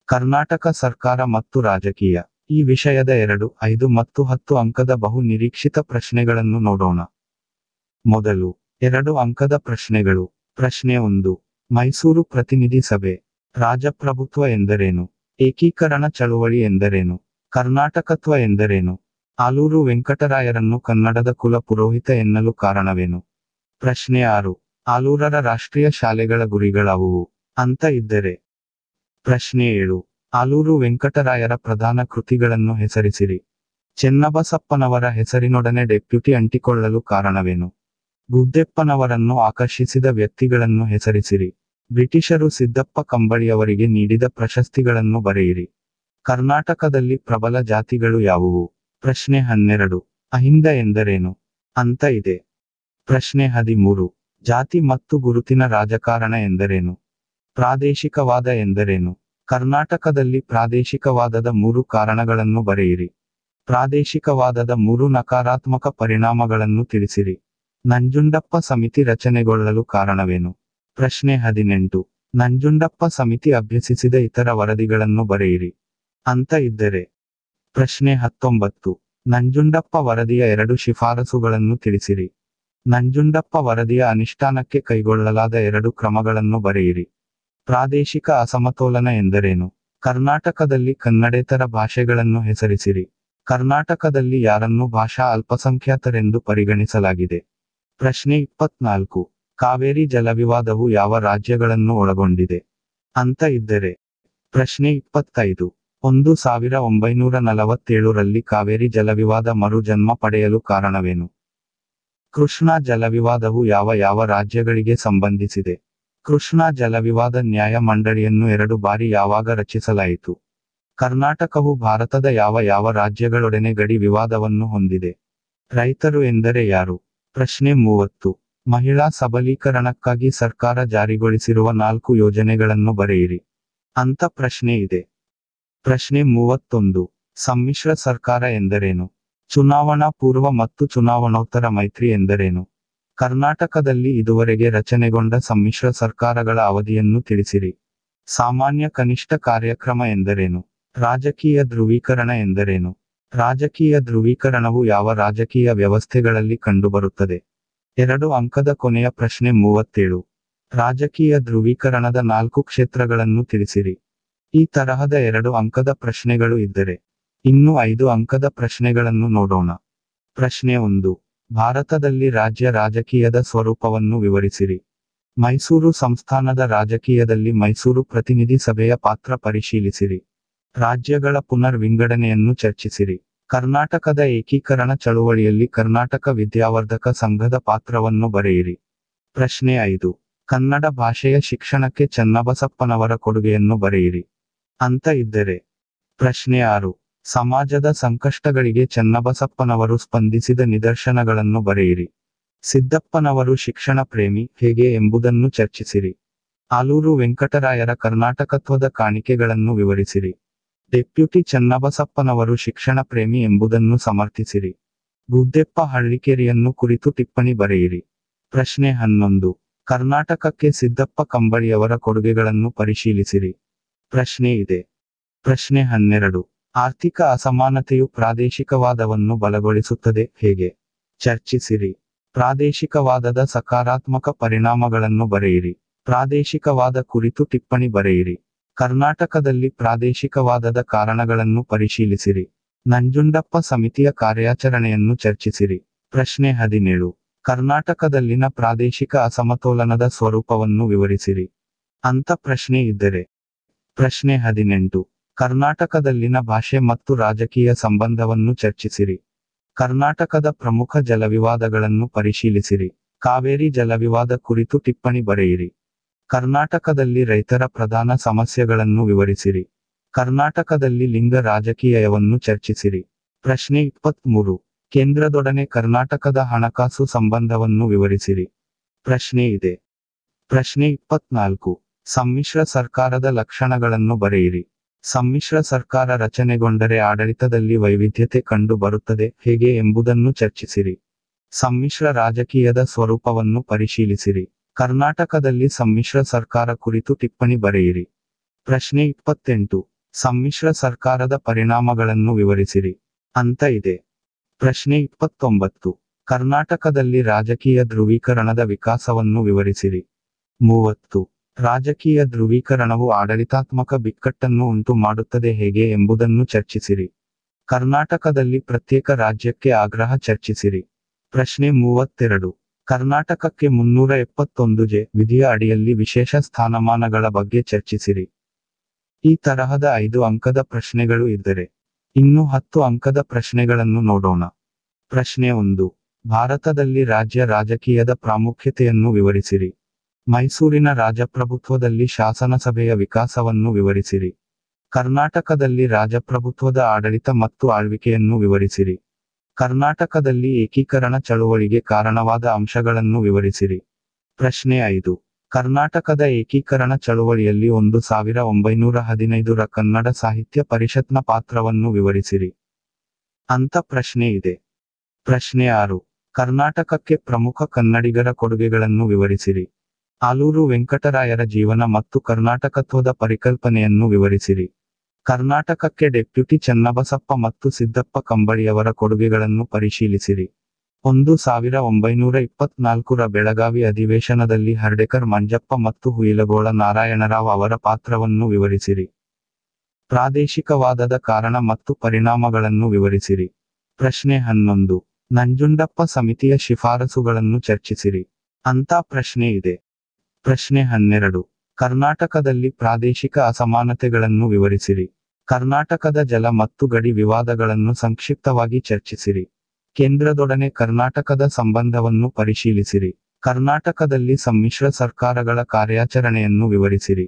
ಕರ್ನಾಟಕ ಸರ್ಕಾರ ಮತ್ತು ರಾಜಕೀಯ. ಈ ವಿಷಯದ 2, 5 ಮತ್ತು 10 ಅಂಕದ ಬಹು ನಿರೀಕ್ಷಿತ ಪ್ರಶ್ನೆಗಳನ್ನು ನೋಡೋಣ. ಮೊದಲು 2 ಅಂಕದ ಪ್ರಶ್ನೆಗಳು. ಪ್ರಶ್ನೆ 1. ಮೈಸೂರು ಪ್ರತಿನಿಧಿ ಸಭೆ. ರಾಜಪ್ರಭುತ್ವ ಎಂದರೇನು? ಏಕೀಕರಣ ಚಳುವಳಿ ಎಂದರೇನು? ಕರ್ನಾಟಕತ್ವ ಎಂದರೇನು? ಆಲೂರು ವೆಂಕಟರಾಯರನ್ನು ಕನ್ನಡದ ಕುಲ ಪುರೋಹಿತ ಎನ್ನಲು ಕಾರಣವೇನು? ಪ್ರಶ್ನೆ 6. ಆಲೂರರ ರಾಷ್ಟ್ರೀಯ ಶಾಲೆಗಳ ಗುರಿಗಳಾವುವು? ಅಂತ ಇದ್ದರೆ. ಪ್ರಶ್ನೆ 7. ಆಲೂರು ವೆಂಕಟರಾಯರ ಪ್ರಧಾನ ಕೃತಿಗಳನ್ನು ಹೆಸರಿಸಿರಿ. ಚೆನ್ನಬಸಪ್ಪನವರ ಹೆಸರಿನೊಡನೆ ಡೆಪ್ಯೂಟಿ ಅಂಟಿಕೊಳ್ಳಲು ಕಾರಣವೇನು? ಗುದ್ದೆಪ್ಪನವರನ್ನು ಆಕರ್ಷಿಸಿದ ವ್ಯಕ್ತಿಗಳನ್ನು ಹೆಸರಿಸಿರಿ. ಬ್ರಿಟಿಷರು ಸಿದ್ದಪ್ಪ ಕಂಬಳಿಯವರಿಗೆ ನೀಡಿದ ಪ್ರಶಸ್ತಿಗಳನ್ನು ಬರೆಯಿರಿ. ಕರ್ನಾಟಕದಲ್ಲಿ ಪ್ರಬಲ ಜಾತಿಗಳು ಯಾವುವು? ಪ್ರಶ್ನೆ 12. ಅಹಿಂದ ಎಂದರೇನು? ಅಂತ ಇದೆ. ಪ್ರಶ್ನೆ 13. ಜಾತಿ ಮತ್ತು ಗುರುತಿನ ರಾಜಕಾರಣ ಎಂದರೇನು? ಪ್ರಾದೇಶಿಕವಾದ ಎಂದರೇನು? ಕರ್ನಾಟಕದಲ್ಲಿ ಪ್ರಾದೇಶಿಕವಾದದ 3 ಕಾರಣಗಳನ್ನು ಬರೆಯಿರಿ. ಪ್ರಾದೇಶಿಕವಾದದ 3 ನಕಾರಾತ್ಮಕ ಪರಿಣಾಮಗಳನ್ನು ತಿಳಿಸಿರಿ. ನಂಜುಂಡಪ್ಪ ಸಮಿತಿ ರಚನೆಗೊಳ್ಳಲು ಕಾರಣವೇನು? ಪ್ರಶ್ನೆ 18. ನಂಜುಂಡಪ್ಪ ಸಮಿತಿ ಅಭ್ಯಸಿಸಿದ ಇತರ ವರದಿಗಳನ್ನು ಬರೆಯಿರಿ. ಅಂತ ಇದ್ದರೆ. ಪ್ರಶ್ನೆ 19. ನಂಜುಂಡಪ್ಪ ವರದಿಯ 2 ಶಿಫಾರಸುಗಳನ್ನು ತಿಳಿಸಿರಿ. ನಂಜುಂಡಪ್ಪ ವರದಿಯ ಅನುಷ್ಠಾನಕ್ಕೆ ಕೈಗೊಳ್ಳಲಾದ 2 ಕ್ರಮಗಳನ್ನು ಬರೆಯಿರಿ. ಪ್ರಾದೇಶಿಕ ಅಸಮತೋಲನ ಎಂದರೇನು? ಕರ್ನಾಟಕದಲ್ಲಿ ಕನ್ನಡೇತರ ಭಾಷೆಗಳನ್ನು ಹೆಸರಿಸಿರಿ. ಕರ್ನಾಟಕದಲ್ಲಿ ಯಾರನ್ನು ಭಾಷಾ ಅಲ್ಪಸಂಖ್ಯಾತರೆಂದು ಪರಿಗಣಿಸಲಾಗಿದೆ? ಪ್ರಶ್ನೆ 24. ಕಾವೇರಿ ಜಲವಿವಾದವು ಯಾವ ರಾಜ್ಯಗಳನ್ನು ಒಳಗೊಂಡಿದೆ? ಅಂತ ಇದ್ದರೆ. ಪ್ರಶ್ನೆ 25. 1947 ರಲ್ಲಿ ಕಾವೇರಿ ಜಲವಿವಾದ ಮರು ಜನ್ಮ ಪಡೆಯಲು ಕಾರಣವೇನು? ಕೃಷ್ಣಾ ಜಲವಿವಾದವು ಯಾವ ರಾಜ್ಯಗಳಿಗೆ ಸಂಬಂಧಿಸಿದೆ? ಕೃಷ್ಣಾ ಜಲವಿವಾದ ನ್ಯಾಯ ಮಂಡಳಿಯನ್ನು 2 ಬಾರಿ ಯಾವಾಗ ರಚಿಸಲಾಯಿತು? ಕರ್ನಾಟಕವು ಭಾರತದ ಯಾವ ರಾಜ್ಯಗಳೊಡನೆ ಗಡಿ ವಿವಾದವನ್ನು ಹೊಂದಿದೆ? ರೈತರು ಎಂದರೆ ಯಾರು? ಪ್ರಶ್ನೆ 30. ಮಹಿಳಾ ಸಬಲೀಕರಣಕ್ಕಾಗಿ ಸರ್ಕಾರ ಜಾರಿಗೊಳಿಸಿರುವ 4 ಯೋಜನೆಗಳನ್ನು ಬರೆಯಿರಿ. ಅಂತ ಪ್ರಶ್ನೆ ಇದೆ. ಪ್ರಶ್ನೆ 31. ಸಮ್ಮಿಶ್ರ ಸರ್ಕಾರ ಎಂದರೇನು? ಚುನಾವಣಾ ಪೂರ್ವ ಮತ್ತು ಚುನಾವಣೋತ್ತರ ಮೈತ್ರಿ ಎಂದರೇನು? ಕರ್ನಾಟಕದಲ್ಲಿ ಇದುವರೆಗೆ ರಚನೆಗೊಂಡ ಸಮ್ಮಿಶ್ರ ಸರ್ಕಾರಗಳ ಅವಧಿಯನ್ನು ತಿಳಿಸಿರಿ. ಸಾಮಾನ್ಯ ಕನಿಷ್ಠ ಕಾರ್ಯಕ್ರಮ ಎಂದರೇನು? ರಾಜಕೀಯ ಧ್ರುವೀಕರಣ ಎಂದರೇನು? ರಾಜಕೀಯ ಧ್ರುವೀಕರಣವು ಯಾವ ರಾಜಕೀಯ ವ್ಯವಸ್ಥೆಗಳಲ್ಲಿ ಕಂಡುಬರುತ್ತದೆ? 2 ಅಂಕದ ಕೊನೆಯ ಪ್ರಶ್ನೆ 37. ರಾಜಕೀಯ ಧ್ರುವೀಕರಣದ 4 ಕ್ಷೇತ್ರಗಳನ್ನು ತಿಳಿಸಿರಿ. ಈ ತರಹದ 2 ಅಂಕದ ಪ್ರಶ್ನೆಗಳು ಇದ್ದರೆ. ಇನ್ನು 5 ಅಂಕದ ಪ್ರಶ್ನೆಗಳನ್ನು ನೋಡೋಣ. ಪ್ರಶ್ನೆ 1. ಭಾರತದಲ್ಲಿ ರಾಜ್ಯ ರಾಜಕೀಯದ ಸ್ವರೂಪವನ್ನು ವಿವರಿಸಿರಿ. ಮೈಸೂರು ಸಂಸ್ಥಾನದ ರಾಜಕೀಯದಲ್ಲಿ ಮೈಸೂರು ಪ್ರತಿನಿಧಿ ಸಭೆಯ ಪಾತ್ರ ಪರಿಶೀಲಿಸಿರಿ. ರಾಜ್ಯಗಳ ಪುನರ್ ವಿಂಗಡಣೆಯನ್ನು ಚರ್ಚಿಸಿರಿ. ಕರ್ನಾಟಕದ ಏಕೀಕರಣ ಚಳುವಳಿಯಲ್ಲಿ ಕರ್ನಾಟಕ ವಿದ್ಯಾವರ್ಧಕ ಸಂಘದ ಪಾತ್ರವನ್ನು ಬರೆಯಿರಿ. ಪ್ರಶ್ನೆ 5. ಕನ್ನಡ ಭಾಷೆಯ ಶಿಕ್ಷಣಕ್ಕೆ ಚನ್ನಬಸಪ್ಪನವರ ಕೊಡುಗೆಯನ್ನು ಬರೆಯಿರಿ. ಅಂತ ಇದ್ದರೆ. ಪ್ರಶ್ನೆ 6. ಸಮಾಜದ ಸಂಕಷ್ಟಗಳಿಗೆ ಚನ್ನಬಸಪ್ಪನವರು ಸ್ಪಂದಿಸಿದ ನಿದರ್ಶನಗಳನ್ನು ಬರೆಯಿರಿ. ಸಿದ್ದಪ್ಪನವರು ಶಿಕ್ಷಣ ಪ್ರೇಮಿ ಹೇಗೆ ಎಂಬುದನ್ನು ಚರ್ಚಿಸಿರಿ. ಆಲೂರು ವೆಂಕಟರಾಯರ ಕರ್ನಾಟಕತ್ವದ ಕಾಣಿಕೆಗಳನ್ನು ವಿವರಿಸಿರಿ. ಡೆಪ್ಯೂಟಿ ಚನ್ನಬಸಪ್ಪನವರು ಶಿಕ್ಷಣ ಪ್ರೇಮಿ ಎಂಬುದನ್ನು ಸಮರ್ಥಿಸಿರಿ. ಗುದ್ದೆಪ್ಪ ಹಳ್ಳಿಕೇರಿಯನ್ನು ಕುರಿತು ಟಿಪ್ಪಣಿ ಬರೆಯಿರಿ. ಪ್ರಶ್ನೆ 11. ಕರ್ನಾಟಕಕ್ಕೆ ಸಿದ್ದಪ್ಪ ಕಂಬಳಿಯವರ ಕೊಡುಗೆಗಳನ್ನು ಪರಿಶೀಲಿಸಿರಿ. ಪ್ರಶ್ನೆ ಇದೆ. ಪ್ರಶ್ನೆ 12. ಆರ್ಥಿಕ ಅಸಮಾನತೆಯು ಪ್ರಾದೇಶಿಕವಾದವನ್ನು ಬಲಗೊಳಿಸುತ್ತದೆ ಹೇಗೆ? ಚರ್ಚಿಸಿರಿ. ಪ್ರಾದೇಶಿಕವಾದದ ಸಕಾರಾತ್ಮಕ ಪರಿಣಾಮಗಳನ್ನು ಬರೆಯಿರಿ. ಪ್ರಾದೇಶಿಕವಾದ ಕುರಿತು ಟಿಪ್ಪಣಿ ಬರೆಯಿರಿ. ಕರ್ನಾಟಕದಲ್ಲಿ ಪ್ರಾದೇಶಿಕವಾದದ ಕಾರಣಗಳನ್ನು ಪರಿಶೀಲಿಸಿರಿ. ನಂಜುಂಡಪ್ಪ ಸಮಿತಿಯ ಕಾರ್ಯಾಚರಣೆಯನ್ನು ಚರ್ಚಿಸಿರಿ. ಪ್ರಶ್ನೆ 17. ಕರ್ನಾಟಕದಲ್ಲಿನ ಪ್ರಾದೇಶಿಕ ಅಸಮತೋಲನದ ಸ್ವರೂಪವನ್ನು ವಿವರಿಸಿರಿ. ಅಂತ ಪ್ರಶ್ನೆ ಇದ್ದರೆ. ಪ್ರಶ್ನೆ 18. ಕರ್ನಾಟಕದಲ್ಲಿನ ಭಾಷೆ ಮತ್ತು ರಾಜಕೀಯ ಸಂಬಂಧವನ್ನು ಚರ್ಚಿಸಿರಿ. ಕರ್ನಾಟಕದ ಪ್ರಮುಖ ಜಲವಿವಾದಗಳನ್ನು ಪರಿಶೀಲಿಸಿರಿ. ಕಾವೇರಿ ಜಲವಿವಾದ ಕುರಿತು ಟಿಪ್ಪಣಿ ಬರೆಯಿರಿ. ಕರ್ನಾಟಕದಲ್ಲಿ ರೈತರ ಪ್ರಧಾನ ಸಮಸ್ಯೆಗಳನ್ನು ವಿವರಿಸಿರಿ. ಕರ್ನಾಟಕದಲ್ಲಿ ಲಿಂಗ ರಾಜಕೀಯವನ್ನು ಚರ್ಚಿಸಿರಿ. ಪ್ರಶ್ನೆ 23. ಕೇಂದ್ರದೊಡನೆ ಕರ್ನಾಟಕದ ಹಣಕಾಸು ಸಂಬಂಧವನ್ನು ವಿವರಿಸಿರಿ. ಪ್ರಶ್ನೆ ಇದೆ. ಪ್ರಶ್ನೆ 24. ಸಮ್ಮಿಶ್ರ ಸರ್ಕಾರದ ಲಕ್ಷಣಗಳನ್ನು ಬರೆಯಿರಿ. ಸಮ್ಮಿಶ್ರ ಸರ್ಕಾರ ರಚನೆಗೊಂಡರೆ ಆಡಳಿತದಲ್ಲಿ ವೈವಿಧ್ಯತೆ ಕಂಡು ಬರುತ್ತದೆ ಹೇಗೆ ಎಂಬುದನ್ನು ಚರ್ಚಿಸಿರಿ. ಸಮ್ಮಿಶ್ರ ರಾಜಕೀಯದ ಸ್ವರೂಪವನ್ನು ಪರಿಶೀಲಿಸಿರಿ. ಕರ್ನಾಟಕದಲ್ಲಿ ಸಮ್ಮಿಶ್ರ ಸರ್ಕಾರ ಕುರಿತು ಟಿಪ್ಪಣಿ ಬರೆಯಿರಿ. ಪ್ರಶ್ನೆ 28. ಸಮ್ಮಿಶ್ರ ಸರ್ಕಾರದ ಪರಿಣಾಮಗಳನ್ನು ವಿವರಿಸಿರಿ ಅಂತ ಇದೆ. ಪ್ರಶ್ನೆ 29. ಕರ್ನಾಟಕದಲ್ಲಿ ರಾಜಕೀಯ ಧ್ರುವೀಕರಣದ ವಿಕಾಸವನ್ನು ವಿವರಿಸಿರಿ. 30. ರಾಜಕೀಯ ಧ್ರುವೀಕರಣವು ಆಡಳಿತಾತ್ಮಕ ಬಿಕ್ಕಟ್ಟನ್ನು ಉಂಟು ಮಾಡುತ್ತದೆ ಹೇಗೆ ಎಂಬುದನ್ನು ಚರ್ಚಿಸಿರಿ. ಕರ್ನಾಟಕದಲ್ಲಿ ಪ್ರತ್ಯೇಕ ರಾಜ್ಯಕ್ಕೆ ಆಗ್ರಹ ಚರ್ಚಿಸಿರಿ. ಪ್ರಶ್ನೆ 32. ಕರ್ನಾಟಕಕ್ಕೆ 371 ವಿಧಿಯ ಅಡಿಯಲ್ಲಿ ವಿಶೇಷ ಸ್ಥಾನಮಾನಗಳ ಬಗ್ಗೆ ಚರ್ಚಿಸಿರಿ. ಈ ತರಹದ 5 ಅಂಕದ ಪ್ರಶ್ನೆಗಳು ಇದ್ದರೆ ಇನ್ನು 10 ಅಂಕದ ಪ್ರಶ್ನೆಗಳನ್ನು ನೋಡೋಣ. ಪ್ರಶ್ನೆ 1. ಭಾರತದಲ್ಲಿ ರಾಜ್ಯ ರಾಜಕೀಯದ ಪ್ರಾಮುಖ್ಯತೆಯನ್ನು ವಿವರಿಸಿರಿ. ಮೈಸೂರಿನ ರಾಜಪ್ರಭುತ್ವದಲ್ಲಿ ಶಾಸನಸಭೆಯ ವಿಕಾಸವನ್ನು ವಿವರಿಸಿರಿ. ಕರ್ನಾಟಕದಲ್ಲಿ ರಾಜಪ್ರಭುತ್ವದ ಆಡಳಿತ ಮತ್ತು ಆಳ್ವಿಕೆಯನ್ನು ವಿವರಿಸಿರಿ. ಕರ್ನಾಟಕದಲ್ಲಿ ಏಕೀಕರಣ ಚಳುವಳಿಗೆ ಕಾರಣವಾದ ಅಂಶಗಳನ್ನು ವಿವರಿಸಿರಿ. ಪ್ರಶ್ನೆ 5. ಕರ್ನಾಟಕದ ಏಕೀಕರಣ ಚಳುವಳಿಯಲ್ಲಿ 1915 ಕನ್ನಡ ಸಾಹಿತ್ಯ ಪರಿಷತ್ನ ಪಾತ್ರವನ್ನು ವಿವರಿಸಿರಿ ಅಂತ ಪ್ರಶ್ನೆ ಇದೆ. ಪ್ರಶ್ನೆ 6. ಕರ್ನಾಟಕಕ್ಕೆ ಪ್ರಮುಖ ಕನ್ನಡಿಗರ ಕೊಡುಗೆಗಳನ್ನು ವಿವರಿಸಿರಿ. ಆಲೂರು ವೆಂಕಟರಾಯರ ಜೀವನ ಮತ್ತು ಕರ್ನಾಟಕತ್ವದ ಪರಿಕಲ್ಪನೆಯನ್ನು ವಿವರಿಸಿರಿ. ಕರ್ನಾಟಕಕ್ಕೆ ಡೆಪ್ಯೂಟಿ ಚನ್ನಬಸಪ್ಪ ಮತ್ತು ಸಿದ್ದಪ್ಪ ಕಂಬಳಿಯವರ ಕೊಡುಗೆಗಳನ್ನು ಪರಿಶೀಲಿಸಿರಿ. 1924 ಬೆಳಗಾವಿ ಅಧಿವೇಶನದಲ್ಲಿ ಹರ್ಡೆಕರ್ ಮಂಜಪ್ಪ ಮತ್ತು ಹುಯಿಲಗೋಳ ನಾರಾಯಣರಾವ್ ಅವರ ಪಾತ್ರವನ್ನು ವಿವರಿಸಿರಿ. ಪ್ರಾದೇಶಿಕವಾದದ ಕಾರಣ ಮತ್ತು ಪರಿಣಾಮಗಳನ್ನು ವಿವರಿಸಿರಿ. ಪ್ರಶ್ನೆ 11. ನಂಜುಂಡಪ್ಪ ಸಮಿತಿಯ ಶಿಫಾರಸುಗಳನ್ನು ಚರ್ಚಿಸಿರಿ ಅಂತ ಪ್ರಶ್ನೆ ಇದೆ. ಪ್ರಶ್ನೆ 12. ಕರ್ನಾಟಕದಲ್ಲಿ ಪ್ರಾದೇಶಿಕ ಅಸಮಾನತೆಗಳನ್ನು ವಿವರಿಸಿರಿ. ಕರ್ನಾಟಕದ ಜಲ ಮತ್ತು ಗಡಿ ವಿವಾದಗಳನ್ನು ಸಂಕ್ಷಿಪ್ತವಾಗಿ ಚರ್ಚಿಸಿರಿ. ಕೇಂದ್ರದೊಡನೆ ಕರ್ನಾಟಕದ ಸಂಬಂಧವನ್ನು ಪರಿಶೀಲಿಸಿರಿ. ಕರ್ನಾಟಕದಲ್ಲಿ ಸಮ್ಮಿಶ್ರ ಸರ್ಕಾರಗಳ ಕಾರ್ಯಾಚರಣೆಯನ್ನು ವಿವರಿಸಿರಿ.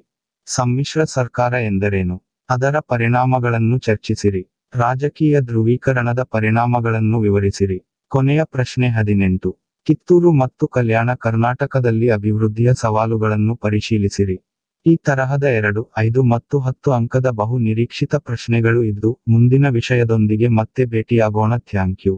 ಸಮ್ಮಿಶ್ರ ಸರ್ಕಾರ ಎಂದರೇನು? ಅದರ ಪರಿಣಾಮಗಳನ್ನು ಚರ್ಚಿಸಿರಿ. ರಾಜಕೀಯ ಧ್ರುವೀಕರಣದ ಪರಿಣಾಮಗಳನ್ನು ವಿವರಿಸಿರಿ. ಕೊನೆಯ ಪ್ರಶ್ನೆ 18. ಕಿತ್ತೂರು ಮತ್ತು ಕಲ್ಯಾಣ ಕರ್ನಾಟಕದಲ್ಲಿ ಅಭಿವೃದ್ಧಿಯ ಸವಾಲುಗಳನ್ನು ಪರಿಶೀಲಿಸಿರಿ. ಈ ತರಹದ 2, 5 ಮತ್ತು 10 ಅಂಕದ ಬಹು ನಿರೀಕ್ಷಿತ ಪ್ರಶ್ನೆಗಳು ಇದ್ದು ಮುಂದಿನ ವಿಷಯದೊಂದಿಗೆ ಮತ್ತೆ ಭೇಟಿಯಾಗೋಣ. Thank you.